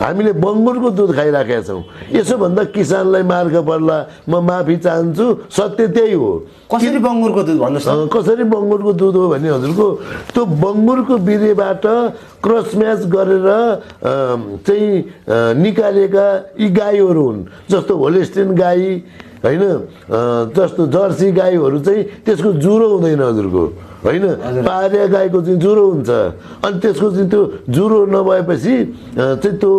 हामीले बङ्गुरको दुध खाइराखेका छौँ। यसो भन्दा किसानलाई मार्ग पर्ला, म माफी चाहन्छु, सत्य त्यही हो। कसरी बङ्गुरको दुध भन्नुहोस् त? कसरी बङ्गुरको दुध हो भने हजुरको त्यो बङ्गुरको बिरेबाट क्रस म्याच गरेर चाहिँ निकालेका यी गाईहरू हुन्। जस्तो होलिस्टिन गाई होइन, जस्तो जर्सी गाईहरू चाहिँ त्यसको जुरो हुँदैन हजुरको होइन, पाहाडिया गाईको चाहिँ जुरो हुन्छ। अनि त्यसको चाहिँ त्यो जुरो नभएपछि चाहिँ त्यो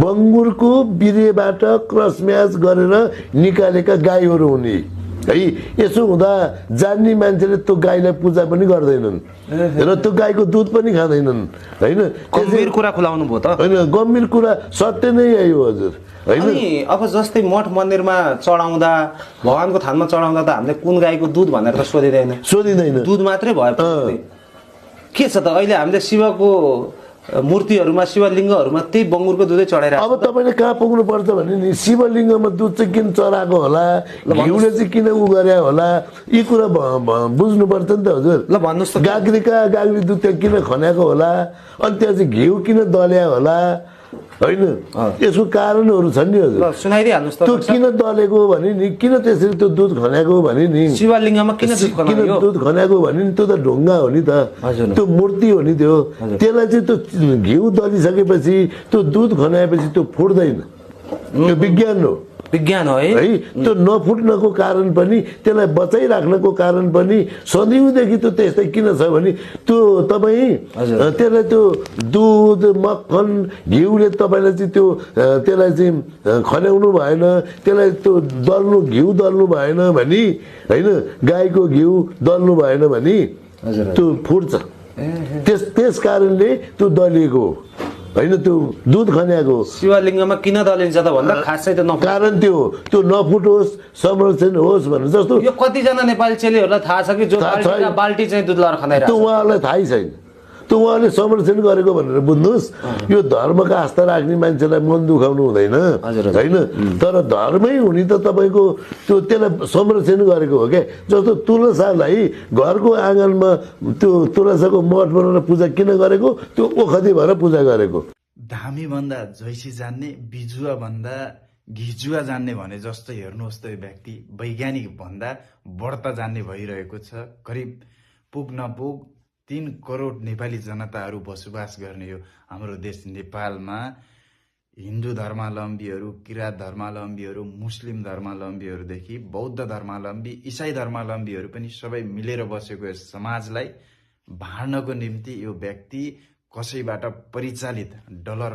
बङ्गुरको बिरेबाट क्रस म्याच गरेर निकालेका गाईहरू हुने है। यसो हुँदा जान्ने मान्छेले त्यो गाईलाई पूजा पनि गर्दैनन् र त्यो गाईको दुध पनि खाँदैनन् होइन। गम्भीर कुरा खुलाउनु भयो त होइन, गम्भीर कुरा सत्य नै यही हो हजुर होइन। अनि अब जस्तै मठ मन्दिरमा चढाउँदा, भगवानको थानमा चढाउँदा त हामीले कुन गाईको दुध भनेर त सोधिँदैन, दुध मात्रै भए के छ त? अहिले हामीले शिवको मूर्तिहरूमा, शिवलिङ्गहरूमा त्यही बङ्गुरको दुधै चढाइरहेको। अब तपाईँले कहाँ पुग्नु पर्छ भने नि शिवलिङ्गमा दुध चाहिँ किन चढाएको होला, घिउले चाहिँ किन उ गरे होला, यी कुरा बुझ्नुपर्छ नि त हजुर। ल भन्नुहोस् त, गाग्री दुध त्यहाँ किन खन्याएको होला, अनि त्यहाँ चाहिँ घिउ किन दल्या होला होइन, यसको कारणहरू छन् नि हजुर। सुनाइदिइहाल्नुहोस् त। त्यो किन दलेको भने नि, किन त्यसरी त्यो दुध खन्याएको भने नि, शिवलिङ्गमा किन दुध खन्याएको भने नि, त्यो त ढुङ्गा हो नि त, त्यो मूर्ति हो नि त्यो। त्यसलाई चाहिँ त्यो घिउ दलिसकेपछि त्यो दुध खन्याएपछि त्यो फुट्दैन, त्यो विज्ञान हो। विज्ञान हो है। त्यो नफुट्नको कारण पनि, त्यसलाई बचाइराख्नको कारण पनि सदिउँदेखि त्यो त्यस्तै किन छ भने त्यो तपाईँ त्यसलाई त्यो दुध मक्खन घिउले तपाईँलाई चाहिँ त्यो त्यसलाई चाहिँ खन्याउनु भएन, त्यसलाई त्यो घिउ दल्नु भएन भने होइन, गाईको घिउ दल्नु भएन भने त्यो फुट्छ। त्यस कारणले त्यो दलिएको होइन, त्यो दुध खन्याएको। शिवलिङ्गमा किन दलिन्छ त भन्दा खासै त कारण त्यो नफुटोस्, संरक्षण होस् भनेर। जस्तो यो कतिजना नेपाली चेलीहरूलाई थाहा छ कि जो बाल्टी चाहिँ दुध लगाएर खनाइरहेको, त्यो उहाँहरूलाई थाहै छैन। त्यो उहाँले संरक्षण गरेको भनेर बुझ्नुहोस्। यो धर्मका आस्था राख्ने मान्छेलाई मन दुखाउनु हुँदैन होइन, तर धर्मै हुने त तपाईँको त्यो त्यसलाई संरक्षण गरेको हो क्या। जस्तो तुलसालाई घरको आँगनमा त्यो तुलसाको मठ बनाएर पूजा किन गरेको, त्यो ओखती भएर पूजा गरेको। धामी भन्दा जैसी जान्ने, बिजुवा भन्दा घिजुवा जान्ने भने जस्तो हेर्नुहोस् त, यो व्यक्ति वैज्ञानिक भन्दा बढ्ता जान्ने भइरहेको छ। करिब पुग नपुग 3 करोड नेपाली जनताहरू बसोबास गर्ने यो हाम्रो देश नेपालमा हिन्दू धर्मावलम्बीहरू, किराँत धर्मावलम्बीहरू, मुस्लिम धर्मावलम्बीहरूदेखि बौद्ध धर्मावलम्बी, इसाई धर्मावलम्बीहरू पनि सबै मिलेर बसेको यस समाजलाई भाड्नको निम्ति यो व्यक्ति कसैबाट परिचालित डलर